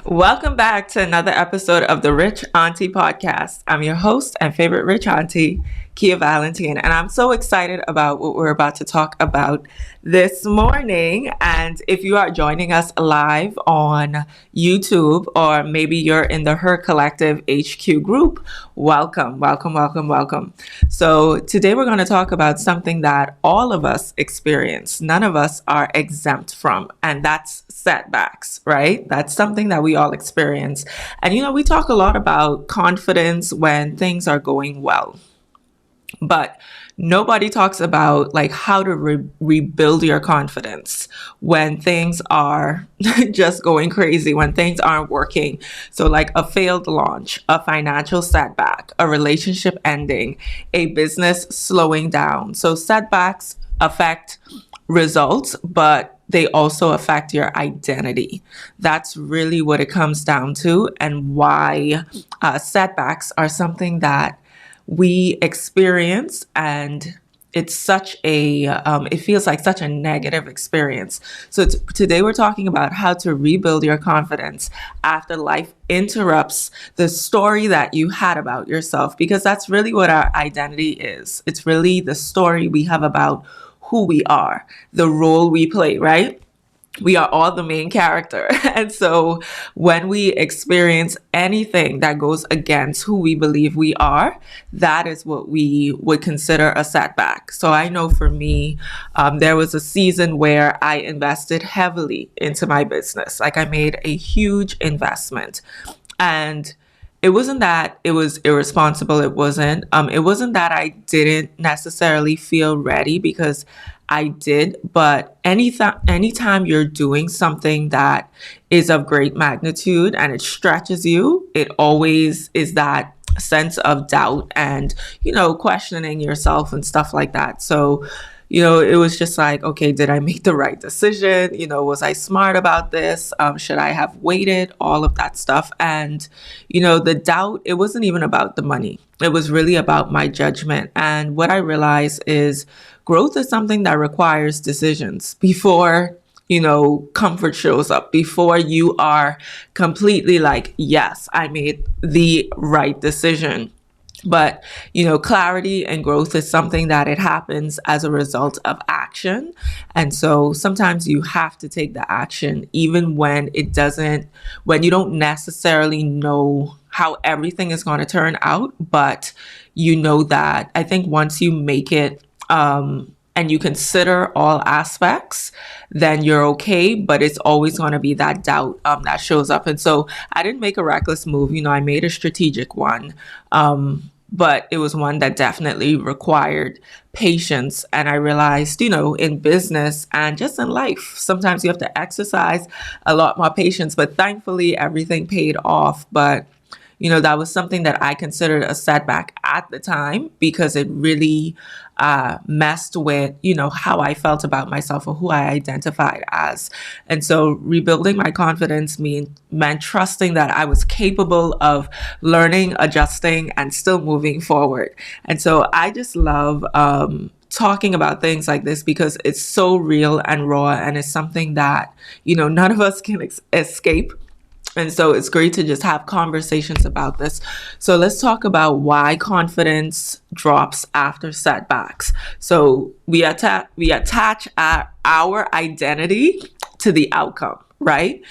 Welcome back to another episode of the Rich Auntie Podcast. I'm your host and favorite Rich Auntie, Kia Valentine, and I'm so excited about what we're about to talk about this morning. And if you are joining us live on YouTube, or maybe you're in the Her Collective HQ group, welcome. So today we're going to talk about something that all of us experience. None of us are exempt from, and that's setbacks, right? That's something that we all experience. And we talk a lot about confidence when things are going well. But nobody talks about how to rebuild your confidence when things are just going crazy, when things aren't working. So like a failed launch, a financial setback, a relationship ending, a business slowing down. So setbacks affect results, but they also affect your identity. That's really what it comes down to, and why setbacks are something that we experience, and it's it feels like such a negative experience. So today we're talking about how to rebuild your confidence after life interrupts the story that you had about yourself, because that's really what our identity is. It's really the story we have about who we are, the role we play, right? We are all the main character. And so when we experience anything that goes against who we believe we are, that is what we would consider a setback. So I know for me, there was a season where I invested heavily into my business. I made a huge investment, and it wasn't that it was irresponsible. It wasn't that I didn't necessarily feel ready, because I did. But anytime you're doing something that is of great magnitude and it stretches you, it always is that sense of doubt and, questioning yourself and stuff like that. So, it was just like, okay, did I make the right decision? Was I smart about this? Should I have waited? All of that stuff. And, the doubt, it wasn't even about the money. It was really about my judgment. And what I realized is growth is something that requires decisions before, comfort shows up, before you are completely like, yes, I made the right decision. But, clarity and growth is something that it happens as a result of action. And so sometimes you have to take the action, even when when you don't necessarily know how everything is going to turn out. But that I think once you make it, and you consider all aspects, then you're okay. But it's always going to be that doubt that shows up. And so I didn't make a reckless move. I made a strategic one. But it was one that definitely required patience. And I realized, in business and just in life, sometimes you have to exercise a lot more patience. But thankfully, everything paid off. But that was something that I considered a setback at the time, because it really messed with, how I felt about myself or who I identified as. And so rebuilding my confidence meant trusting that I was capable of learning, adjusting, and still moving forward. And so I just love talking about things like this, because it's so real and raw, and it's something that, none of us can escape. And so it's great to just have conversations about this. So let's talk about why confidence drops after setbacks. So we attach our identity to the outcome, right?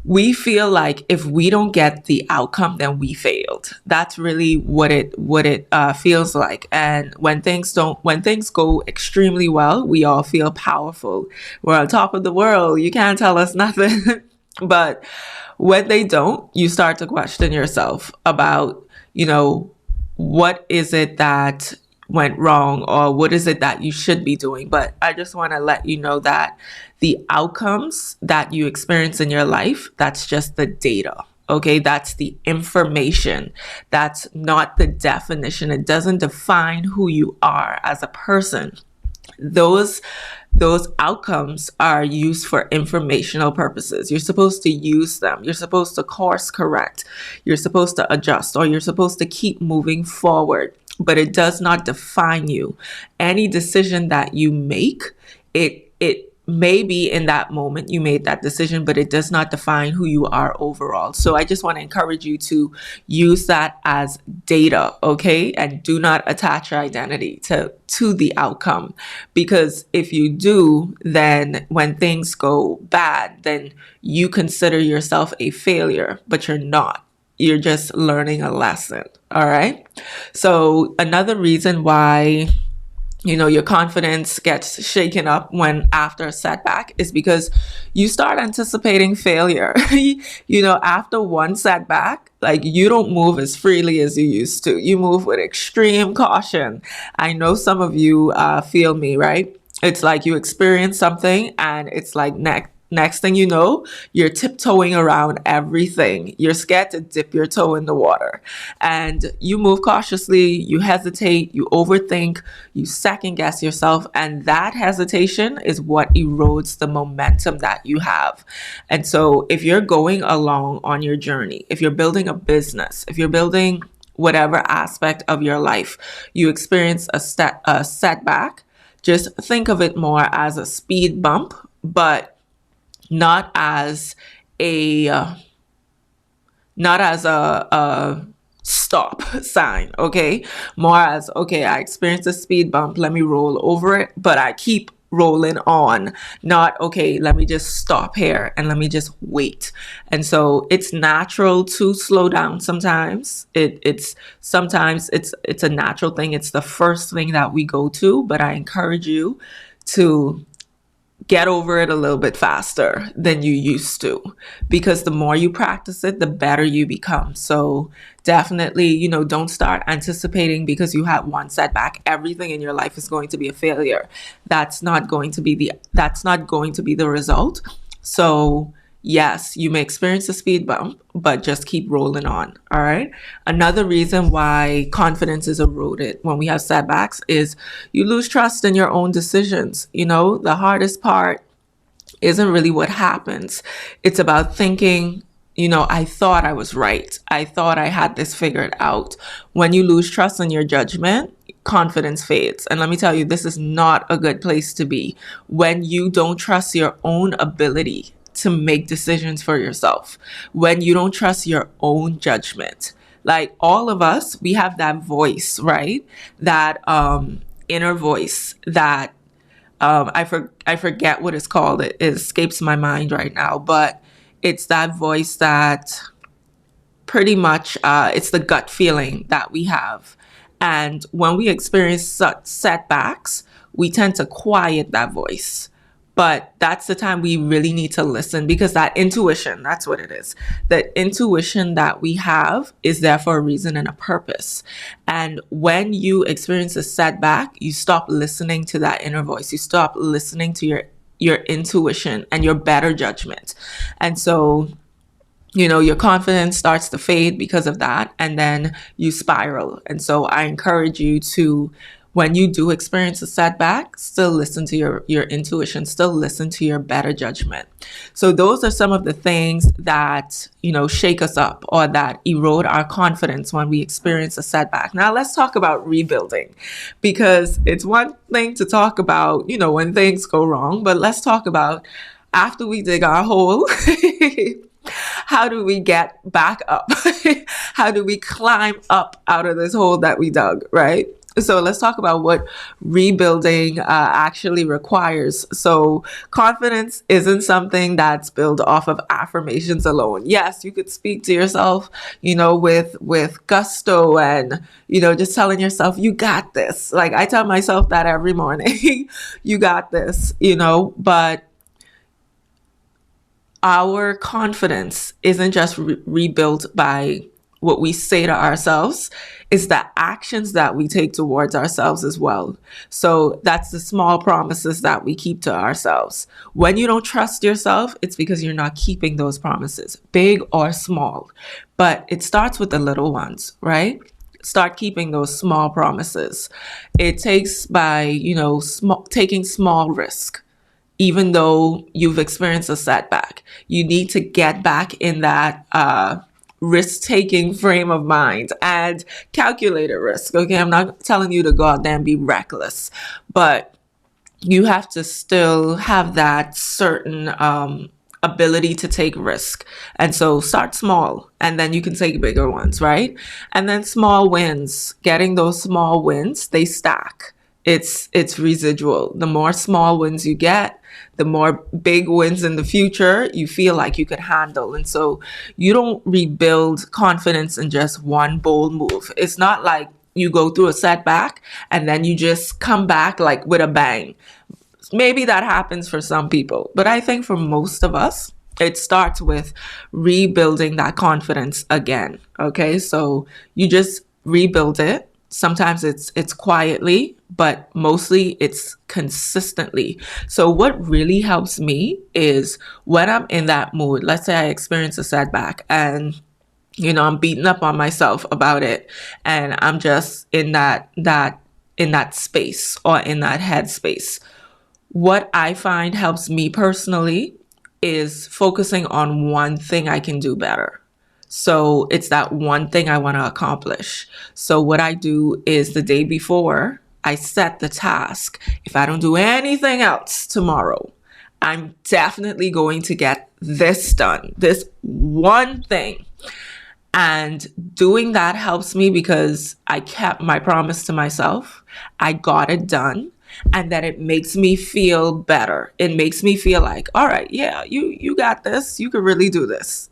We feel like if we don't get the outcome, then we failed. That's really what it feels like. And when things go extremely well, we all feel powerful. We're on top of the world. You can't tell us nothing. But when they don't, you start to question yourself about, what is it that went wrong, or what is it that you should be doing. But I just want to let you know that the outcomes that you experience in your life, that's just the data. Okay, that's the information. That's not the definition. It doesn't define who you are as a person. Those outcomes are used for informational purposes. You're supposed to use them. You're supposed to course correct. You're supposed to adjust, or you're supposed to keep moving forward. But it does not define you. Any decision that you make, it maybe in that moment you made that decision, but it does not define who you are overall. So I just want to encourage you to use that as data, okay? And do not attach your identity to the outcome. Because if you do, then when things go bad, then you consider yourself a failure, but you're not. You're just learning a lesson, all right? So another reason why your confidence gets shaken up when after a setback is because you start anticipating failure. After one setback, like, you don't move as freely as you used to. You move with extreme caution. I know some of you feel me, right? It's like you experience something and it's like next thing you know, you're tiptoeing around everything. You're scared to dip your toe in the water. And you move cautiously, you hesitate, you overthink, you second guess yourself. And that hesitation is what erodes the momentum that you have. And so if you're going along on your journey, if you're building a business, if you're building whatever aspect of your life, you experience a setback, just think of it more as a speed bump, but not as a stop sign, okay? More as, okay, I experienced a speed bump, let me roll over it, but I keep rolling on. Not, okay, let me just stop here and let me just wait. And so it's natural to slow down sometimes. It's a natural thing. It's the first thing that we go to, but I encourage you to get over it a little bit faster than you used to, because the more you practice it, the better you become. So definitely, don't start anticipating because you had one setback, everything in your life is going to be a failure. That's not going to be the result. So yes, you may experience a speed bump, but just keep rolling on. All right. Another reason why confidence is eroded when we have setbacks is you lose trust in your own decisions. The hardest part isn't really what happens. It's about thinking, I thought I was right. I thought I had this figured out. When you lose trust in your judgment, confidence fades. And let me tell you, this is not a good place to be when you don't trust your own ability to make decisions for yourself, when you don't trust your own judgment. Like, all of us, we have that voice, right? That inner voice that I forget what it's called. It escapes my mind right now, but it's that voice that pretty much it's the gut feeling that we have. And when we experience such setbacks, we tend to quiet that voice. But that's the time we really need to listen, because that intuition, that's what it is. The intuition that we have is there for a reason and a purpose. And when you experience a setback, you stop listening to that inner voice. You stop listening to your intuition and your better judgment. And so, your confidence starts to fade because of that, and then you spiral. And so I encourage you to, when you do experience a setback, still listen to your intuition, still listen to your better judgment. So those are some of the things that, shake us up or that erode our confidence when we experience a setback. Now let's talk about rebuilding, because it's one thing to talk about, when things go wrong, but let's talk about after we dig our hole. How do we get back up? How do we climb up out of this hole that we dug, right? So let's talk about what rebuilding actually requires. So confidence isn't something that's built off of affirmations alone. Yes, you could speak to yourself, with gusto and, just telling yourself, you got this. Like, I tell myself that every morning, you got this, but our confidence isn't just rebuilt by what we say to ourselves, it's the actions that we take towards ourselves as well. So that's the small promises that we keep to ourselves. When you don't trust yourself, it's because you're not keeping those promises, big or small. But it starts with the little ones, right? Start keeping those small promises. It takes by, taking small risk. Even though you've experienced a setback, you need to get back in that risk-taking frame of mind and calculated risk. Okay, I'm not telling you to go out there and be reckless, but you have to still have that certain ability to take risk. And so start small and then you can take bigger ones, right? And then small wins, getting those small wins, they stack. It's residual. The more small wins you get, the more big wins in the future you feel like you could handle. And so you don't rebuild confidence in just one bold move. It's not like you go through a setback and then you just come back like with a bang. Maybe that happens for some people, but I think for most of us, it starts with rebuilding that confidence again. Okay, so you just rebuild it. Sometimes it's quietly, but mostly it's consistently. So what really helps me is when I'm in that mood. Let's say I experience a setback and I'm beating up on myself about it, and I'm just in that space or in that headspace. What I find helps me personally is focusing on one thing I can do better. So it's that one thing I want to accomplish. So what I do is the day before, I set the task. If I don't do anything else tomorrow, I'm definitely going to get this done, this one thing. And doing that helps me because I kept my promise to myself. I got it done. And that it makes me feel better. It makes me feel like, all right, yeah, you got this. You can really do this,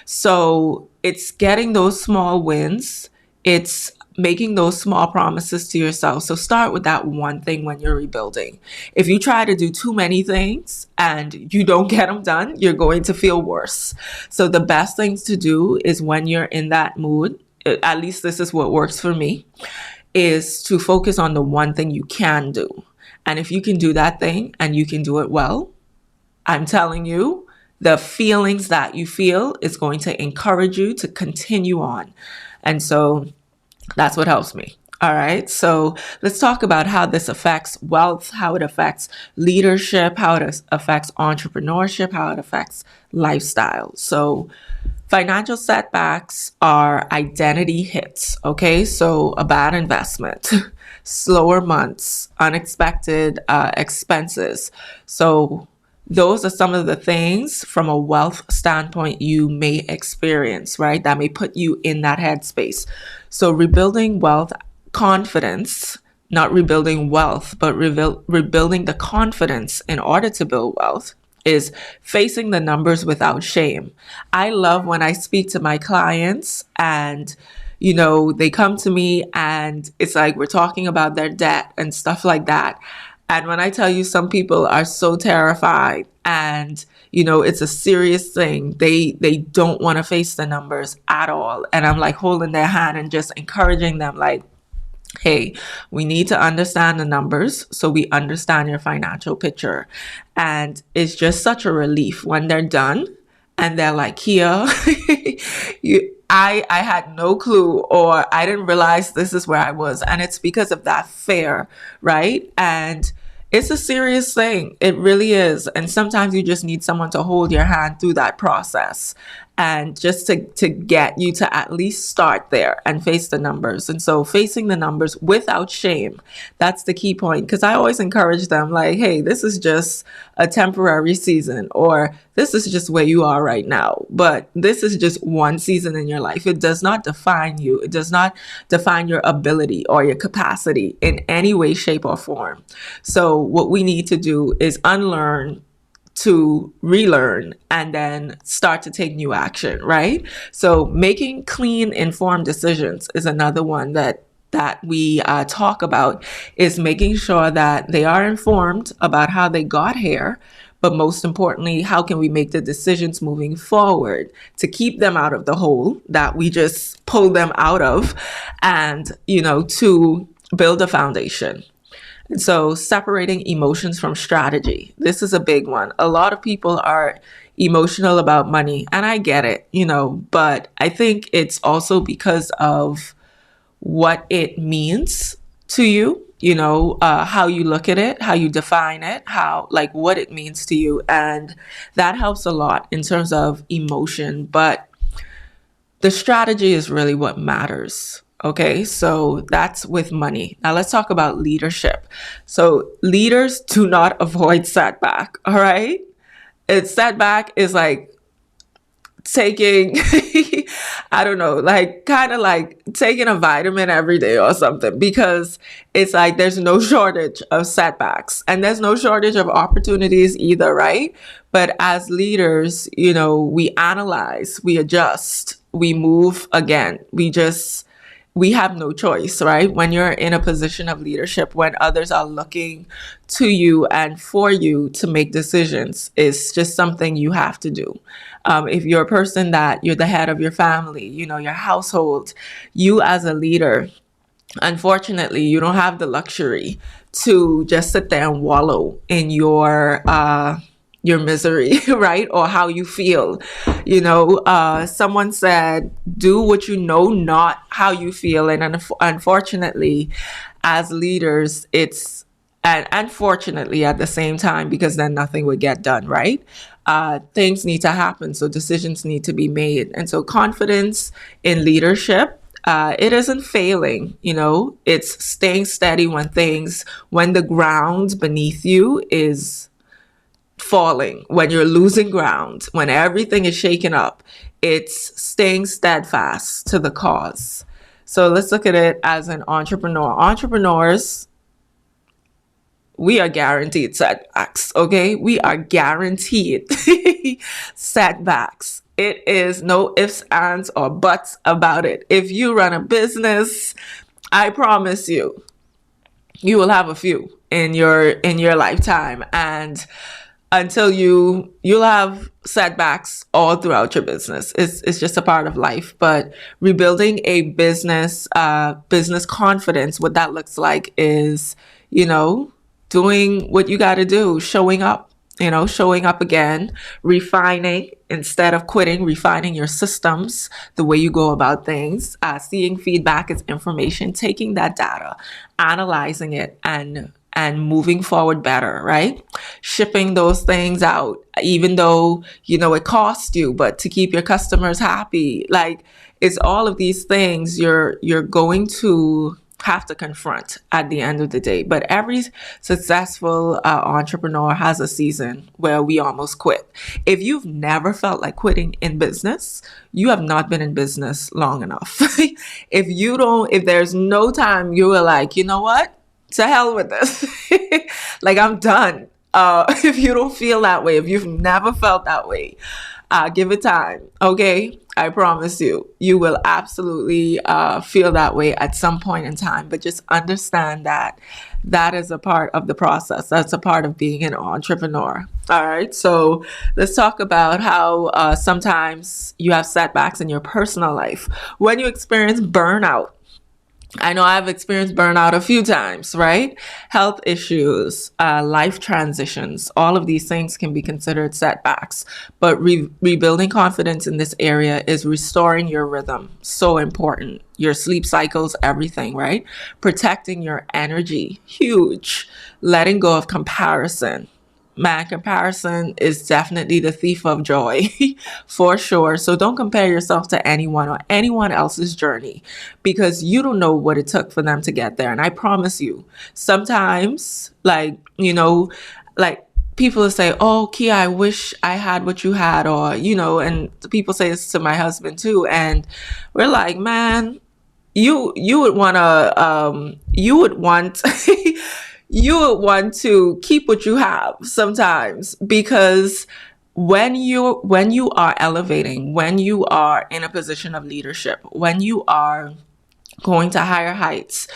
So it's getting those small wins. It's making those small promises to yourself. So start with that one thing when you're rebuilding. If you try to do too many things and you don't get them done, you're going to feel worse. So the best things to do is when you're in that mood, at least this is what works for me, is to focus on the one thing you can do. And if you can do that thing and you can do it well, I'm telling you, the feelings that you feel is going to encourage you to continue on. And so that's what helps me. All right. So let's talk about how this affects wealth, how it affects leadership, how it affects entrepreneurship, how it affects lifestyle. So financial setbacks are identity hits. Okay. So a bad investment, slower months, unexpected expenses. So those are some of the things from a wealth standpoint you may experience, right? That may put you in that headspace. So rebuilding wealth confidence, not rebuilding wealth, but rebuilding the confidence in order to build wealth is facing the numbers without shame. I love when I speak to my clients and they come to me and it's like we're talking about their debt and stuff like that. And when I tell you some people are so terrified and, it's a serious thing, they don't want to face the numbers at all. And I'm like holding their hand and just encouraging them like, hey, we need to understand the numbers so we understand your financial picture. And it's just such a relief when they're done and they're like, here, I had no clue or I didn't realize this is where I was. And it's because of that fear, right? And it's a serious thing. It really is. And sometimes you just need someone to hold your hand through that process and just to get you to at least start there and face the numbers. And so facing the numbers without shame, that's the key point. Because I always encourage them like, hey, this is just a temporary season, or this is just where you are right now. But this is just one season in your life. It does not define you. It does not define your ability or your capacity in any way, shape, or form. So what we need to do is unlearn to relearn and then start to take new action, right? So making clean, informed decisions is another one that we talk about, is making sure that they are informed about how they got here, but most importantly, how can we make the decisions moving forward to keep them out of the hole that we just pulled them out of and, to build a foundation. And so separating emotions from strategy. This is a big one. A lot of people are emotional about money, and I get it, but I think it's also because of what it means to you, how you look at it, how you define it, what it means to you. And that helps a lot in terms of emotion. But the strategy is really what matters. Okay, so that's with money. Now let's talk about leadership. So leaders do not avoid setback, all right? It's setback is like taking I don't know, like kind of like taking a vitamin every day or something, because it's like there's no shortage of setbacks and there's no shortage of opportunities either, right? But as leaders, we analyze, we adjust, we move again. We have no choice, right? When you're in a position of leadership, when others are looking to you and for you to make decisions, it's just something you have to do. If you're a person that you're the head of your family, your household, you as a leader, unfortunately, you don't have the luxury to just sit there and wallow in your misery, right? Or how you feel. Someone said, do what you know, not how you feel. And unfortunately, as leaders, and unfortunately at the same time, because then nothing would get done, right? Things need to happen. So decisions need to be made. And so confidence in leadership, it isn't failing, it's staying steady when the ground beneath you is falling, when you're losing ground, when everything is shaken up. It's staying steadfast to the cause. So let's look at it as an entrepreneur. Entrepreneurs, we are guaranteed setbacks, okay? We are guaranteed setbacks. It is no ifs, ands, or buts about it. If you run a business, I promise you, you will have a few in your lifetime, and until you'll have setbacks all throughout your business. It's just a part of life. But rebuilding a business confidence, what that looks like is, doing what you got to do, showing up again, refining instead of quitting, refining your systems, the way you go about things, seeing feedback as information, taking that data, analyzing it, and moving forward better, right? Shipping those things out, even though, it costs you, but to keep your customers happy. Like, it's all of these things you're going to have to confront at the end of the day. But every successful entrepreneur has a season where we almost quit. If you've never felt like quitting in business, you have not been in business long enough. If there's no time you were like, you know what? To hell with this. Like, I'm done. If you don't feel that way, if you've never felt that way, give it time. Okay. I promise you will absolutely feel that way at some point in time. But just understand that that is a part of the process. That's a part of being an entrepreneur. All right. So let's talk about how sometimes you have setbacks in your personal life. When you experience burnout, I know I've experienced burnout a few times, right? Health issues, life transitions, all of these things can be considered setbacks. But rebuilding confidence in this area is restoring your rhythm. So important. Your sleep cycles, everything, right? Protecting your energy, huge. Letting go of comparison. Man, comparison is definitely the thief of joy, for sure. So don't compare yourself to anyone or anyone else's journey, because you don't know what it took for them to get there. And I promise you, sometimes, like people will say, oh, Kia, I wish I had what you had, or, and people say this to my husband too. And we're like, man, you would want to, you would want you would want to keep what you have sometimes, because when you are elevating, when you are in a position of leadership, when you are going to higher heights,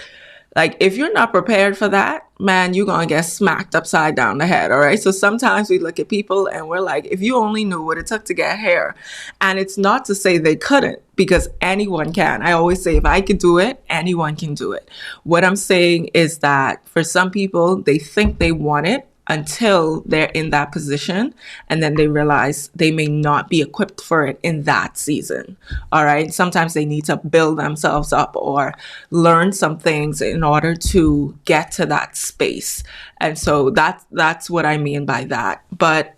like, if you're not prepared for that, man, you're going to get smacked upside down the head. All right. So sometimes we look at people and we're like, if you only knew what it took to get here. And it's not to say they couldn't, because anyone can. I always say, if I could do it, anyone can do it. What I'm saying is that for some people, they think they want it until they're in that position, and then they realize they may not be equipped for it in that season. All right. Sometimes they need to build themselves up or learn some things in order to get to that space. And so that's what I mean by that. But,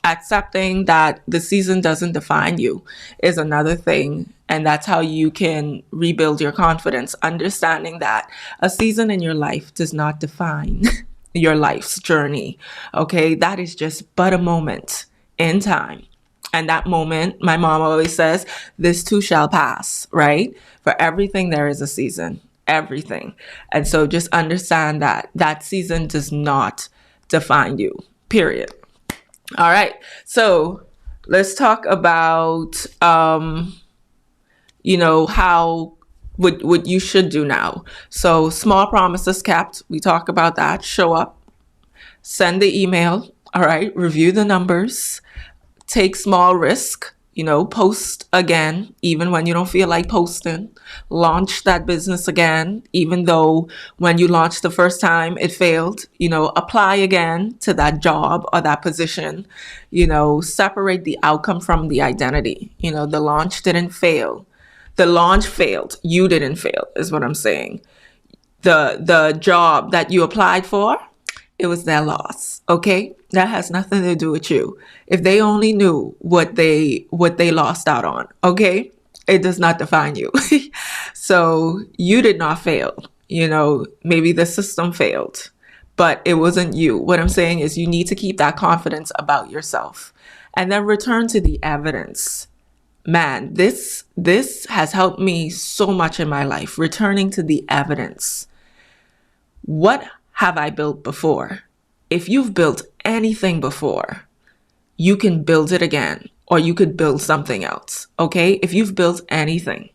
accepting that the season doesn't define you is another thing. And that's how you can rebuild your confidence, understanding that a season in your life does not define your life's journey. Okay, that is just but a moment in time. And that moment, my mom always says, this too shall pass, right? For everything, there is a season, everything. And so just understand that that season does not define you, period. All right. So let's talk about, how what you should do now. So small promises kept. We talk about that. Show up, send the email. All right. Review the numbers, take small risk, post again, even when you don't feel like posting, launch that business again, even though when you launched the first time, it failed, apply again to that job or that position, separate the outcome from the identity. The launch didn't fail. The launch failed. You didn't fail is what I'm saying. The job that you applied for, it was their loss. Okay. That has nothing to do with you. If they only knew what they lost out on. Okay. It does not define you. So you did not fail. Maybe the system failed, but it wasn't you. What I'm saying is you need to keep that confidence about yourself and then return to the evidence. Man, this has helped me so much in my life, returning to the evidence. What have I built before? If you've built anything before, you can build it again, or you could build something else. Okay? If you've built anything.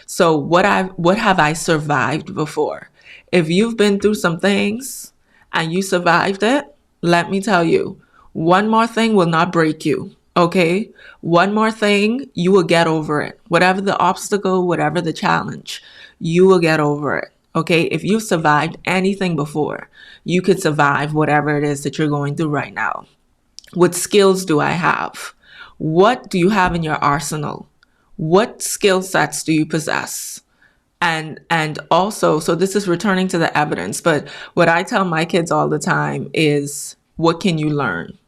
So what have I survived before? If you've been through some things and you survived it, let me tell you, one more thing will not break you. Okay? One more thing, you will get over it. Whatever the obstacle, whatever the challenge, you will get over it. Okay? If you've survived anything before, you could survive whatever it is that you're going through right now. What skills do I have? What do you have in your arsenal? What skill sets do you possess? And also, so this is returning to the evidence, but what I tell my kids all the time is, what can you learn?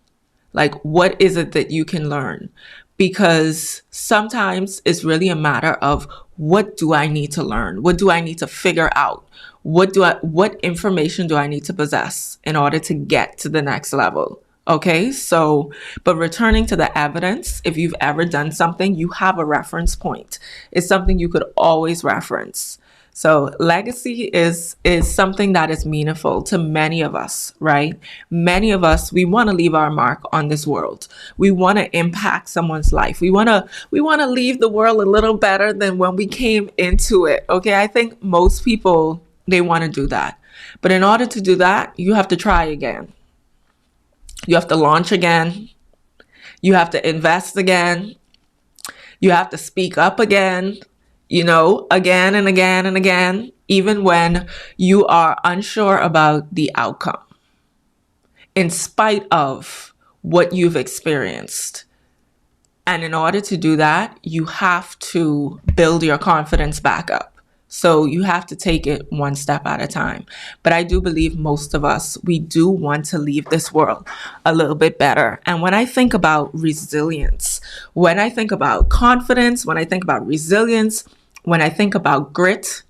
Like, what is it that you can learn? Because sometimes it's really a matter of, what do I need to learn? What do I need to figure out? What information do I need to possess in order to get to the next level? Okay, so, but returning to the evidence, if you've ever done something, you have a reference point. It's something you could always reference. So legacy is something that is meaningful to many of us, right? Many of us, we want to leave our mark on this world. We want to impact someone's life. We want to leave the world a little better than when we came into it. Okay, I think most people, they want to do that. But in order to do that, you have to try again. You have to launch again. You have to invest again. You have to speak up again. Again and again and again, even when you are unsure about the outcome, in spite of what you've experienced. And in order to do that, you have to build your confidence back up. So you have to take it one step at a time. But I do believe most of us, we do want to leave this world a little bit better. And when I think about resilience, when I think about confidence, when I think about resilience, when I think about grit,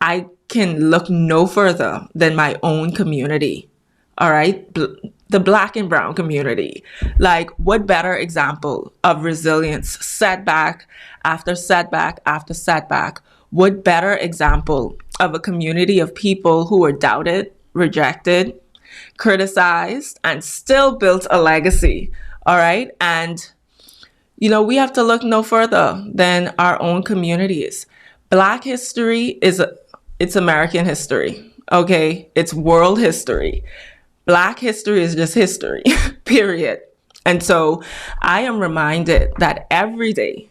I can look no further than my own community. All right. The Black and brown community. Like, what better example of resilience? Setback after setback after setback. What better example of a community of people who were doubted, rejected, criticized, and still built a legacy. All right. And, we have to look no further than our own communities. Black history it's American history. Okay. It's world history. Black history is just history, period. And so I am reminded that every day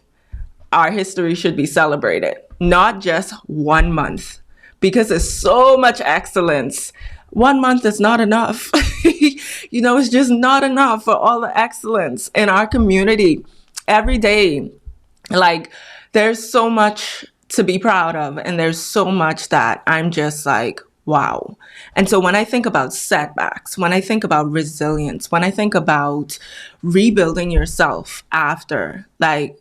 our history should be celebrated, not just 1 month, because there's so much excellence. 1 month is not enough. It's just not enough for all the excellence in our community every day. Like, there's so much to be proud of, and there's so much that I'm just like, wow. And so when I think about setbacks, when I think about resilience, when I think about rebuilding yourself after, like,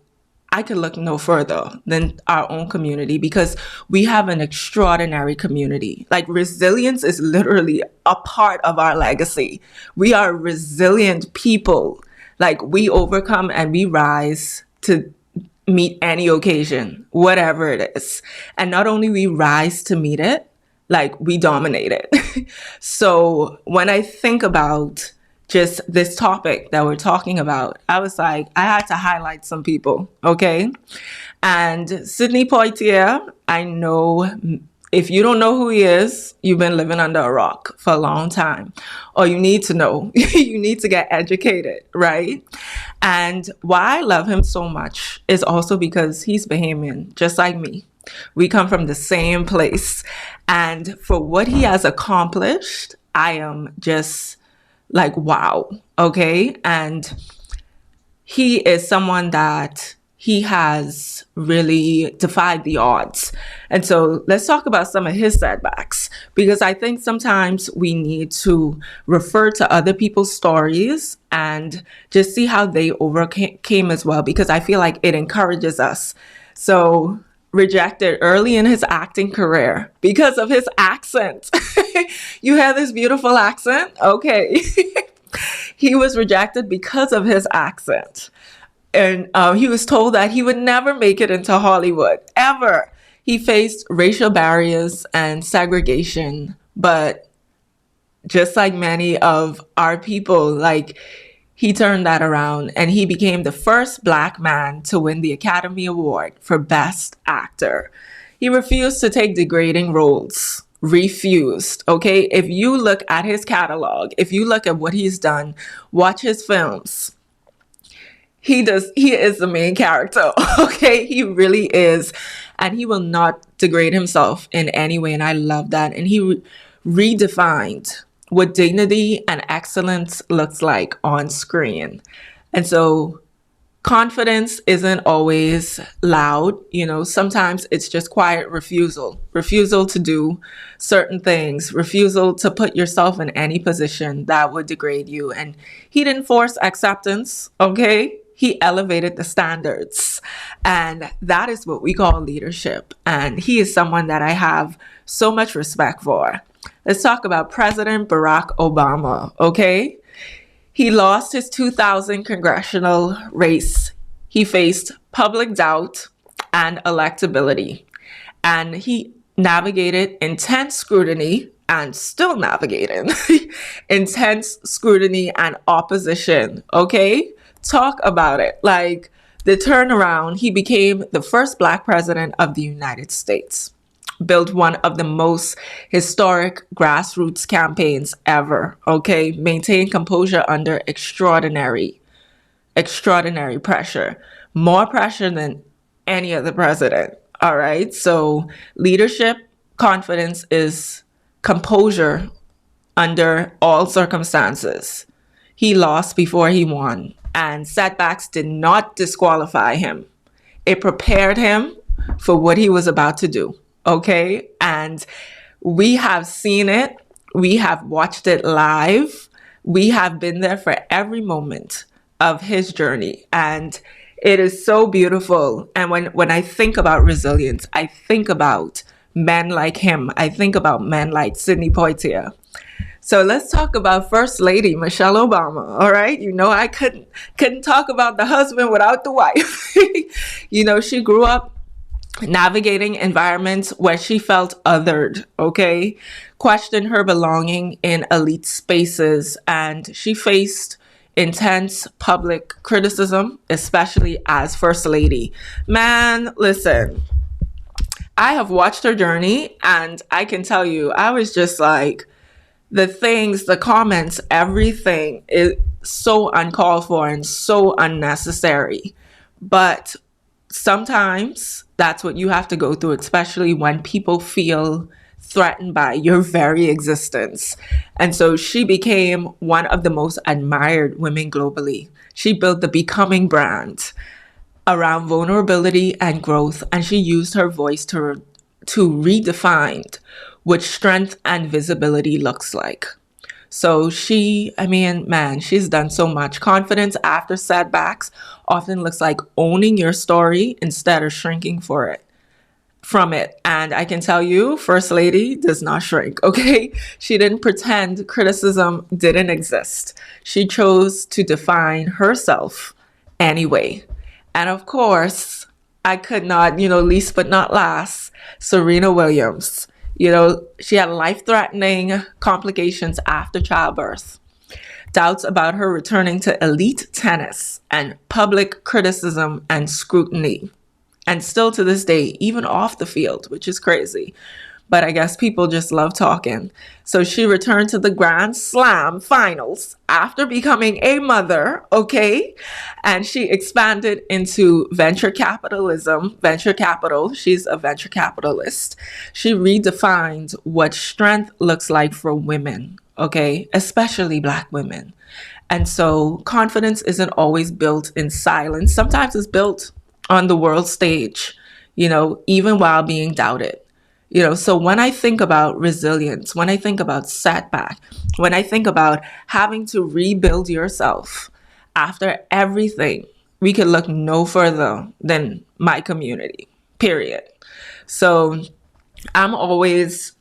I could look no further than our own community, because we have an extraordinary community. Like, resilience is literally a part of our legacy. We are resilient people. Like, we overcome and we rise to meet any occasion, whatever it is. And not only we rise to meet it, like, we dominate it. So when I think about just this topic that we're talking about, I was like, I had to highlight some people, okay? And Sidney Poitier, I know if you don't know who he is, you've been living under a rock for a long time, or you need to know, you need to get educated, right? And why I love him so much is also because he's Bahamian, just like me. We come from the same place. And for what he has accomplished, I am just like, wow, okay? And he is someone that he has really defied the odds. And so let's talk about some of his setbacks, because I think sometimes we need to refer to other people's stories and just see how they overcame as well, because I feel like it encourages us. So, rejected early in his acting career because of his accent. You have this beautiful accent? Okay. He was rejected because of his accent. And he was told that he would never make it into Hollywood, ever. He faced racial barriers and segregation, but just like many of our people, like, he turned that around and he became the first Black man to win the Academy Award for Best Actor. He refused to take degrading roles. Refused, okay? If you look at his catalog, if you look at what he's done, watch his films. He is the main character, okay? He really is. And he will not degrade himself in any way. And I love that. And he redefined what dignity and excellence looks like on screen. And so confidence isn't always loud. Sometimes it's just quiet refusal to do certain things, refusal to put yourself in any position that would degrade you. And he didn't force acceptance, okay? He elevated the standards. And that is what we call leadership. And he is someone that I have so much respect for. Let's talk about President Barack Obama, okay? He lost his 2000 congressional race. He faced public doubt and electability. And he navigated intense scrutiny and still navigating intense scrutiny and opposition, okay? Talk about it. Like, the turnaround, he became the first Black president of the United States. Built one of the most historic grassroots campaigns ever, okay? Maintained composure under extraordinary pressure. More pressure than any other president, all right? So leadership, confidence is composure under all circumstances. He lost before he won, and setbacks did not disqualify him. It prepared him for what he was about to do. Okay. And we have seen it. We have watched it live. We have been there for every moment of his journey. And it is so beautiful. And when I think about resilience, I think about men like him. I think about men like Sidney Poitier. So let's talk about First Lady Michelle Obama. All right. I couldn't talk about the husband without the wife. She grew up navigating environments where she felt othered, okay? Questioned her belonging in elite spaces, and she faced intense public criticism, especially as First Lady. Man, listen, I have watched her journey, and I can tell you, I was just like, the comments, everything is so uncalled for and so unnecessary. But sometimes that's what you have to go through, especially when people feel threatened by your very existence. And so she became one of the most admired women globally. She built the Becoming brand around vulnerability and growth, and she used her voice to redefine what strength and visibility looks like. So man, she's done so much. Confidence after setbacks often looks like owning your story instead of shrinking from it. And I can tell you, First Lady does not shrink, okay? She didn't pretend criticism didn't exist. She chose to define herself anyway. And of course, I could not, least but not last, Serena Williams. She had life-threatening complications after childbirth, doubts about her returning to elite tennis, and public criticism and scrutiny. And still to this day, even off the field, which is crazy. But I guess people just love talking. So she returned to the Grand Slam finals after becoming a mother, okay? And she expanded into venture capital. She's a venture capitalist. She redefined what strength looks like for women, okay? Especially Black women. And so confidence isn't always built in silence. Sometimes it's built on the world stage, even while being doubted. So when I think about resilience, when I think about setback, when I think about having to rebuild yourself after everything, we could look no further than my community, period. So I'm always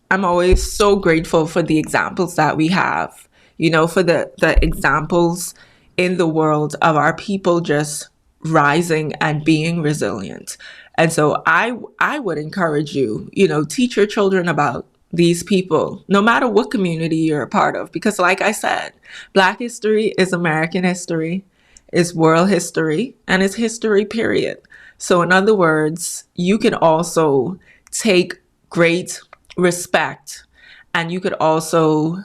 so grateful for the examples that we have, for the examples in the world of our people just rising and being resilient. And so I would encourage you, teach your children about these people, no matter what community you're a part of. Because like I said, Black history is American history, is world history, and it's history, period. So in other words, you can also take great respect, and you could also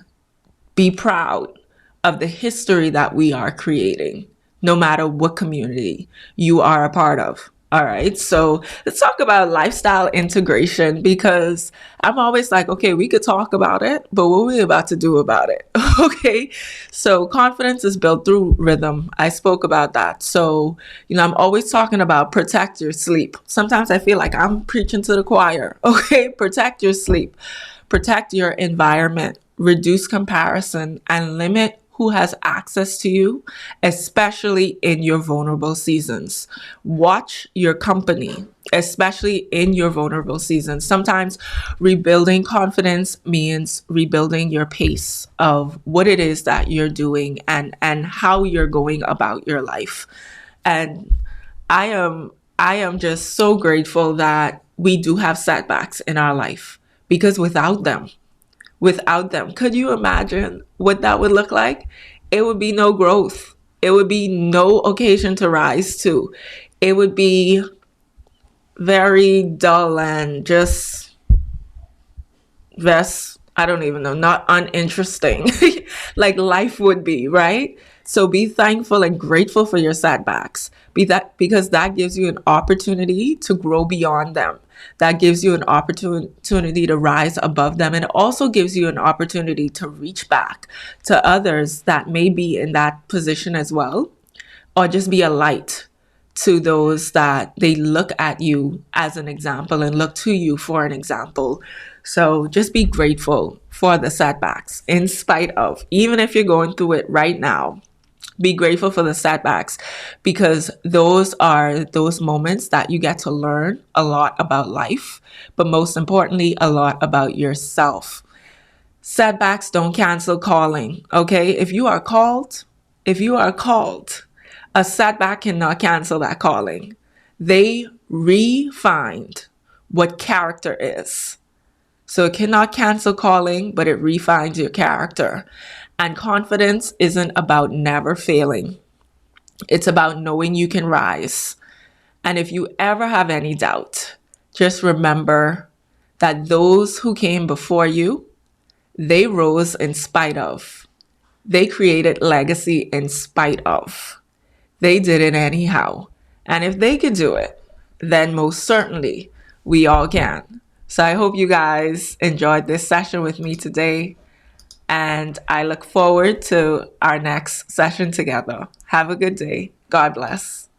be proud of the history that we are creating, no matter what community you are a part of. All right, so let's talk about lifestyle integration, because I'm always like, okay, we could talk about it, but what are we about to do about it? Okay, so confidence is built through rhythm. I spoke about that. So, I'm always talking about protect your sleep. Sometimes I feel like I'm preaching to the choir. Okay, protect your sleep, protect your environment, reduce comparison, and limit who has access to you, especially in your vulnerable seasons. Watch your company, especially in your vulnerable seasons. Sometimes rebuilding confidence means rebuilding your pace of what it is that you're doing and how you're going about your life. And I am just so grateful that we do have setbacks in our life, because without them, could you imagine what that would look like? It would be no growth. It would be no occasion to rise to. It would be very dull and just, I don't even know, not uninteresting, like life would be, right? So be thankful and grateful for your setbacks, because that gives you an opportunity to grow beyond them. That gives you an opportunity to rise above them. And it also gives you an opportunity to reach back to others that may be in that position as well, or just be a light to those that they look at you as an example and look to you for an example. So just be grateful for the setbacks in spite of, even if you're going through it right now. Be grateful for the setbacks, because those are those moments that you get to learn a lot about life, but most importantly, a lot about yourself. Setbacks don't cancel calling, okay? If you are called, a setback cannot cancel that calling. They refined what character is. So it cannot cancel calling, but it refines your character. And confidence isn't about never failing. It's about knowing you can rise. And if you ever have any doubt, just remember that those who came before you, they rose in spite of. They created legacy in spite of. They did it anyhow. And if they could do it, then most certainly we all can. So I hope you guys enjoyed this session with me today. And I look forward to our next session together. Have a good day. God bless.